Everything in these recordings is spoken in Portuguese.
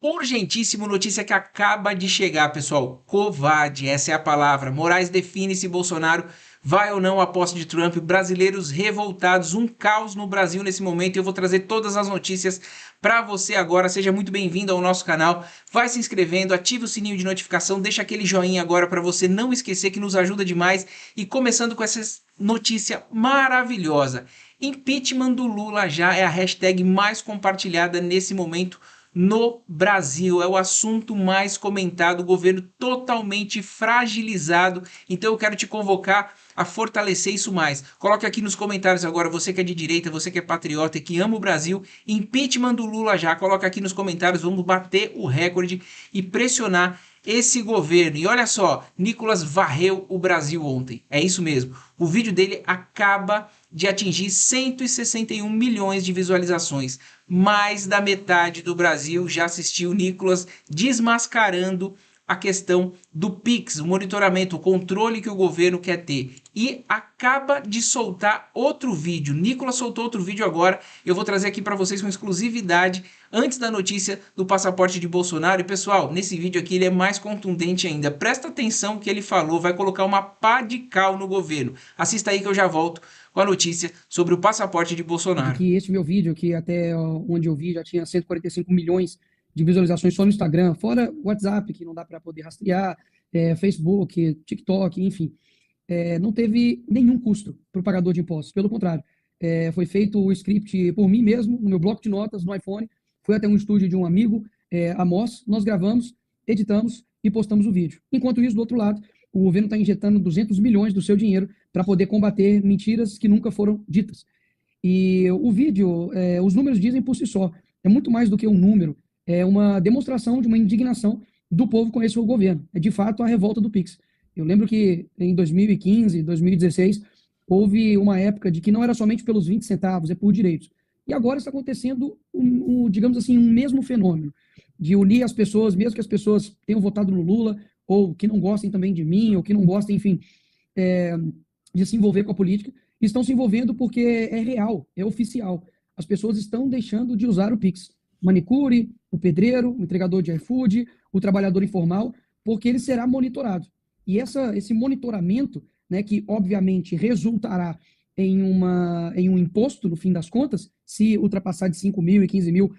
Urgentíssimo, notícia que acaba de chegar, pessoal. Covarde, essa é a palavra. Moraes define se Bolsonaro vai ou não à posse de Trump. Brasileiros revoltados, um caos no Brasil nesse momento. Eu vou trazer todas as notícias para você agora. Seja muito bem-vindo ao nosso canal. Vai se inscrevendo, ative o sininho de notificação, deixa aquele joinha agora para você não esquecer que nos ajuda demais. E começando com essa notícia maravilhosa. Impeachment do Lula já é a hashtag mais compartilhada nesse momento no Brasil. É o assunto mais comentado, o governo totalmente fragilizado. Então eu quero te convocar a fortalecer isso mais. Coloque aqui nos comentários agora, você que é de direita, você que é patriota e que ama o Brasil, impeachment do Lula já. Coloca aqui nos comentários, vamos bater o recorde e pressionar esse governo. E olha só, Nicolas varreu o Brasil ontem. É isso mesmo. O vídeo dele acaba de atingir 161 milhões de visualizações. Mais da metade do Brasil já assistiu Nicolas desmascarando a questão do Pix, o monitoramento, o controle que o governo quer ter. E acaba de soltar outro vídeo. Nicolas soltou outro vídeo agora. Eu vou trazer aqui para vocês com exclusividade antes da notícia do passaporte de Bolsonaro. E pessoal, nesse vídeo aqui ele é mais contundente ainda. Presta atenção no que ele falou, vai colocar uma pá de cal no governo. Assista aí que eu já volto com a notícia sobre o passaporte de De Bolsonaro. que esse meu vídeo, que até onde eu vi já tinha 145 milhões de visualizações só no Instagram, fora WhatsApp, que não dá para poder rastrear, Facebook, TikTok, enfim, não teve nenhum custo para o pagador de impostos. Pelo contrário, foi feito o script por mim mesmo, no meu bloco de notas, no iPhone, fui até um estúdio de um amigo, Amos, nós gravamos, editamos e postamos o vídeo. Enquanto isso, do outro lado, o governo está injetando 200 milhões do seu dinheiro para poder combater mentiras que nunca foram ditas. E o vídeo, os números dizem por si só, é muito mais do que um número, é uma demonstração de uma indignação do povo com esse governo. É de fato a revolta do Pix. Eu lembro que em 2015, 2016, houve uma época de que não era somente pelos 20 centavos, é por direitos. E agora está acontecendo, digamos assim, um mesmo fenômeno, de unir as pessoas, mesmo que as pessoas tenham votado no Lula, ou que não gostem também de mim, ou que não gostem, enfim, é, de se envolver com a política, estão se envolvendo porque é real, é oficial. As pessoas estão deixando de usar o Pix. Manicure, o pedreiro, o entregador de iFood, o trabalhador informal, porque ele será monitorado. E esse monitoramento, né, que obviamente resultará em um imposto, no fim das contas, se ultrapassar de 5 mil e 15 mil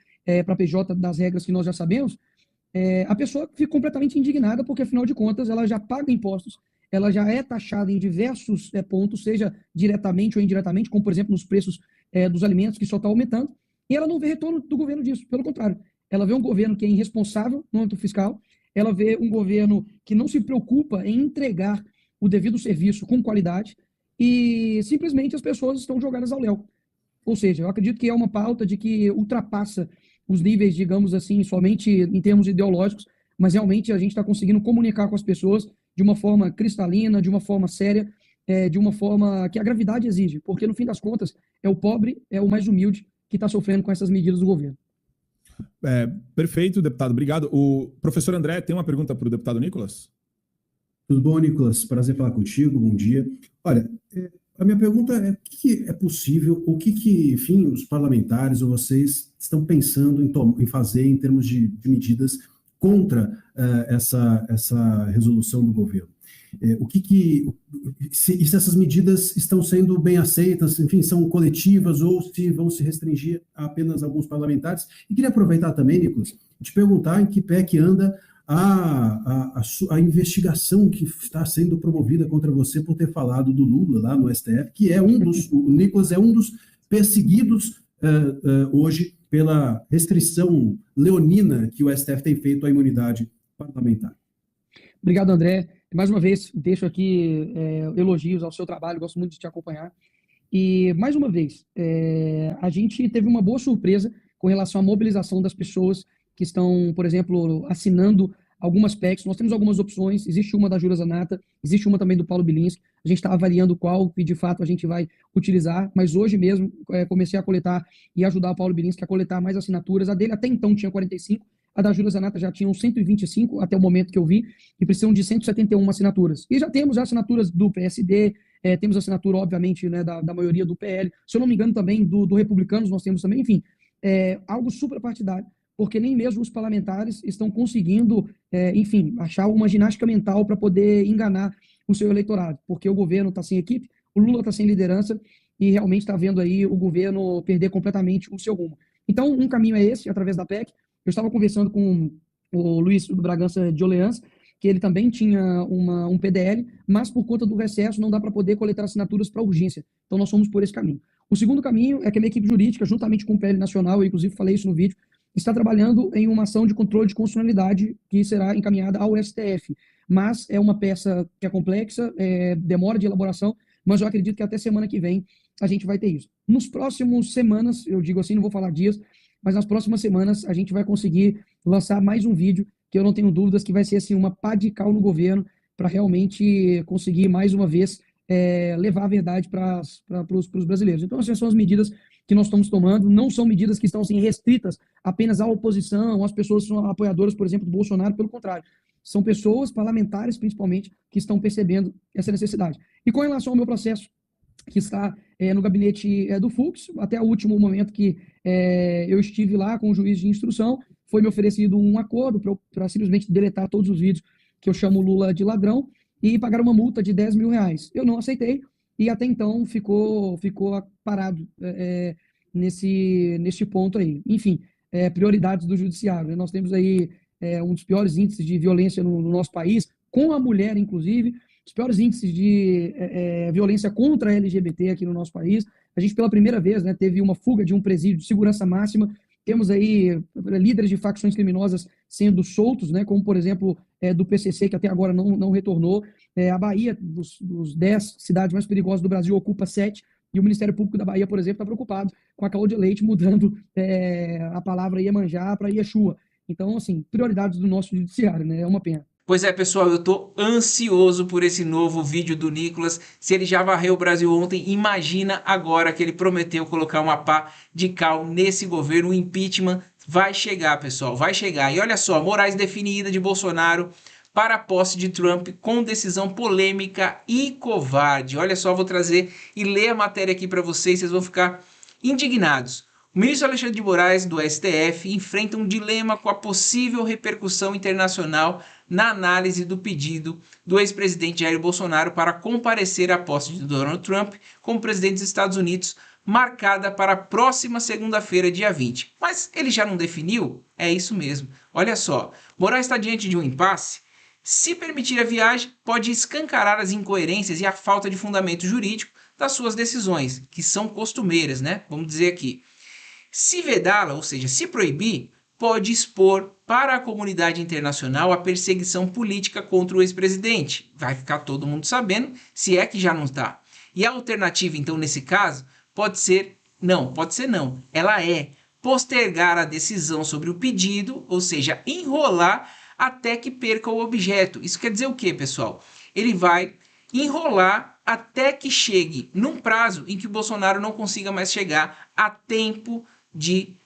para a PJ das regras que nós já sabemos, a pessoa fica completamente indignada, porque, afinal de contas, ela já paga impostos, ela já é taxada em diversos pontos, seja diretamente ou indiretamente, como, por exemplo, nos preços dos alimentos, que só está aumentando, e ela não vê retorno do governo disso. Pelo contrário, ela vê um governo que é irresponsável no âmbito fiscal, ela vê um governo que não se preocupa em entregar o devido serviço com qualidade, e simplesmente as pessoas estão jogadas ao léu. Ou seja, eu acredito que é uma pauta de que ultrapassa os níveis, digamos assim, somente em termos ideológicos, mas realmente a gente está conseguindo comunicar com as pessoas de uma forma cristalina, de uma forma séria, de uma forma que a gravidade exige, porque no fim das contas é o pobre, é o mais humilde que está sofrendo com essas medidas do governo. Perfeito, deputado, obrigado. O professor André tem uma pergunta para o deputado Nicolas? Tudo bom, Nicolas? Prazer falar contigo, bom dia. Olha, a minha pergunta é o que é possível, enfim, os parlamentares ou vocês estão pensando em fazer em termos de medidas contra essa resolução do governo? Se essas medidas estão sendo bem aceitas, enfim, são coletivas ou se vão se restringir a apenas alguns parlamentares? E queria aproveitar também, Nicolas, te perguntar em que pé que anda a investigação que está sendo promovida contra você por ter falado do Lula lá no STF, que é o Nicolas é um dos perseguidos hoje pela restrição leonina que o STF tem feito à imunidade parlamentar. Obrigado, André. Mais uma vez, deixo aqui elogios ao seu trabalho, gosto muito de te acompanhar. E, mais uma vez, a gente teve uma boa surpresa com relação à mobilização das pessoas que estão, por exemplo, assinando algumas PECs. Nós temos algumas opções, existe uma da Júlia Zanata, existe uma também do Paulo Bilinski, a gente está avaliando qual que de fato a gente vai utilizar, mas hoje mesmo comecei a coletar e ajudar o Paulo Bilinski a coletar mais assinaturas. A dele até então tinha 45, a da Júlia Zanata já tinha uns 125 até o momento que eu vi, e precisam de 171 assinaturas. E já temos assinaturas do PSD, temos assinatura, obviamente, né, da maioria do PL, se eu não me engano também do Republicanos nós temos também, enfim, algo suprapartidário, porque nem mesmo os parlamentares estão conseguindo, enfim, achar uma ginástica mental para poder enganar o seu eleitorado, porque o governo está sem equipe, o Lula está sem liderança e realmente está vendo aí o governo perder completamente o seu rumo. Então, um caminho é esse, através da PEC. Eu estava conversando com o Luiz do Bragança de Orleans, que ele também tinha um PDL, mas por conta do recesso não dá para poder coletar assinaturas para urgência. Então, nós fomos por esse caminho. O segundo caminho é que a minha equipe jurídica, juntamente com o PL Nacional, eu inclusive falei isso no vídeo, está trabalhando em uma ação de controle de constitucionalidade que será encaminhada ao STF. Mas é uma peça que é complexa, demora de elaboração, mas eu acredito que até semana que vem a gente vai ter isso. Nos próximos semanas, eu digo assim, não vou falar dias, mas nas próximas semanas a gente vai conseguir lançar mais um vídeo que eu não tenho dúvidas que vai ser assim, uma pá de cal no governo para realmente conseguir mais uma vez levar a verdade para os brasileiros. Então, essas são as medidas que nós estamos tomando, não são medidas que estão assim, restritas apenas à oposição, às pessoas que são apoiadoras, por exemplo, do Bolsonaro, pelo contrário. São pessoas, parlamentares principalmente, que estão percebendo essa necessidade. E com relação ao meu processo, que está no gabinete do Fux, até o último momento que eu estive lá com o juiz de instrução, foi me oferecido um acordo para simplesmente deletar todos os vídeos que eu chamo Lula de ladrão e pagar uma multa de R$10 mil. Eu não aceitei e até então ficou parado nesse ponto aí. Enfim, prioridades do judiciário. Né? Nós temos aí um dos piores índices de violência no nosso país, com a mulher, inclusive, os piores índices de violência contra a LGBT aqui no nosso país. A gente, pela primeira vez, né, teve uma fuga de um presídio de segurança máxima. Temos aí líderes de facções criminosas sendo soltos, né, como, por exemplo, do PCC, que até agora não retornou. A Bahia, dos 10 cidades mais perigosas do Brasil, ocupa 7. E o Ministério Público da Bahia, por exemplo, está preocupado com a Cláudia Leite mudando a palavra Iemanjá para Iexua. Então, assim, prioridades do nosso judiciário, né? É uma pena. Pois é, pessoal, eu tô ansioso por esse novo vídeo do Nicolas. Se ele já varreu o Brasil ontem, imagina agora que ele prometeu colocar uma pá de cal nesse governo. O impeachment vai chegar, pessoal, vai chegar. E olha só, Moraes define ida de Bolsonaro para a posse de Trump com decisão polêmica e covarde. Olha só, vou trazer e ler a matéria aqui para vocês vão ficar indignados. O ministro Alexandre de Moraes, do STF, enfrenta um dilema com a possível repercussão internacional na análise do pedido do ex-presidente Jair Bolsonaro para comparecer à posse de Donald Trump como presidente dos Estados Unidos, marcada para a próxima segunda-feira, dia 20. Mas ele já não definiu? É isso mesmo. Olha só, Moraes está diante de um impasse. Se permitir a viagem, pode escancarar as incoerências e a falta de fundamento jurídico das suas decisões, que são costumeiras, né? Vamos dizer aqui. Se vedá-la, ou seja, se proibir, pode expor para a comunidade internacional a perseguição política contra o ex-presidente. Vai ficar todo mundo sabendo, se é que já não está. E a alternativa, então, nesse caso, pode ser não. Ela é postergar a decisão sobre o pedido, ou seja, enrolar até que perca o objeto. Isso quer dizer o quê, pessoal? Ele vai enrolar até que chegue num prazo em que o Bolsonaro não consiga mais chegar a tempo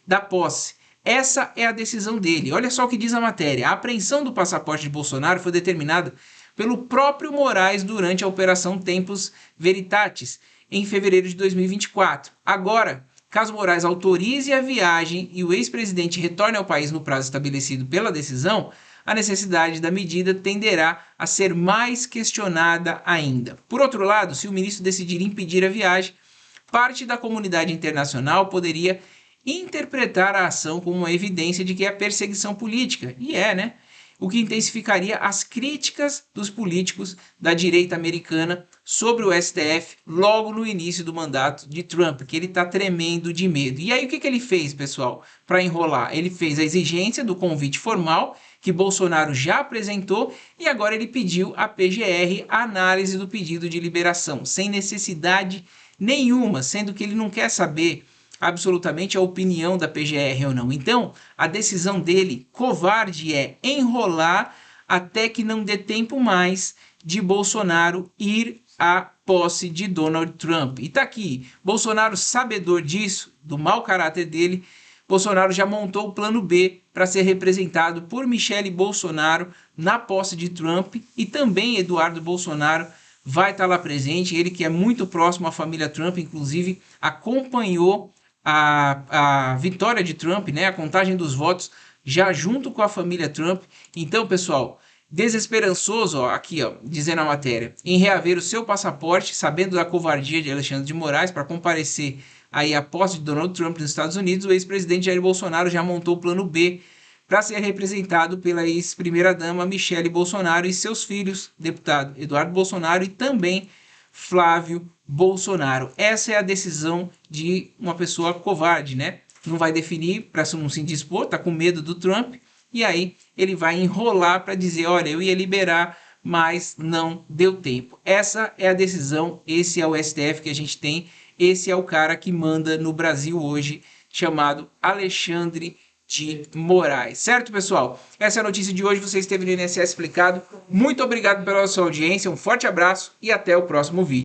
da posse. Essa é a decisão dele. Olha só o que diz a matéria. A apreensão do passaporte de Bolsonaro foi determinada pelo próprio Moraes durante a Operação Tempus Veritatis, em fevereiro de 2024. Agora, caso Moraes autorize a viagem e o ex-presidente retorne ao país no prazo estabelecido pela decisão, a necessidade da medida tenderá a ser mais questionada ainda. Por outro lado, se o ministro decidir impedir a viagem, parte da comunidade internacional poderia interpretar a ação como uma evidência de que é perseguição política, e né? O que intensificaria as críticas dos políticos da direita americana sobre o STF logo no início do mandato de Trump, que ele está tremendo de medo. E aí o que ele fez, pessoal, para enrolar? Ele fez a exigência do convite formal, que Bolsonaro já apresentou, e agora ele pediu à PGR a análise do pedido de liberação, sem necessidade nenhuma, sendo que ele não quer saber absolutamente a opinião da PGR ou não. Então, a decisão dele, covarde, é enrolar até que não dê tempo mais de Bolsonaro ir à posse de Donald Trump. E tá aqui, Bolsonaro, sabedor disso, do mau caráter dele, Bolsonaro já montou o plano B para ser representado por Michele Bolsonaro na posse de Trump, e também Eduardo Bolsonaro vai estar lá presente, ele que é muito próximo à família Trump, inclusive acompanhou a vitória de Trump, né, a contagem dos votos, já junto com a família Trump. Então, pessoal, desesperançoso, ó, aqui, ó, dizendo a matéria, em reaver o seu passaporte, sabendo da covardia de Alexandre de Moraes para comparecer aí à posse de Donald Trump nos Estados Unidos, o ex-presidente Jair Bolsonaro já montou o plano B para ser representado pela ex-primeira-dama Michele Bolsonaro e seus filhos, deputado Eduardo Bolsonaro e também Flávio Bolsonaro. Essa é a decisão de uma pessoa covarde, né? Não vai definir para não se indispor, tá com medo do Trump, e aí ele vai enrolar para dizer, olha, eu ia liberar, mas não deu tempo. Essa é a decisão, esse é o STF que a gente tem, esse é o cara que manda no Brasil hoje, chamado Alexandre de Moraes. Certo, pessoal? Essa é a notícia de hoje, você esteve no INSS Explicado. Muito obrigado pela sua audiência, um forte abraço e até o próximo vídeo.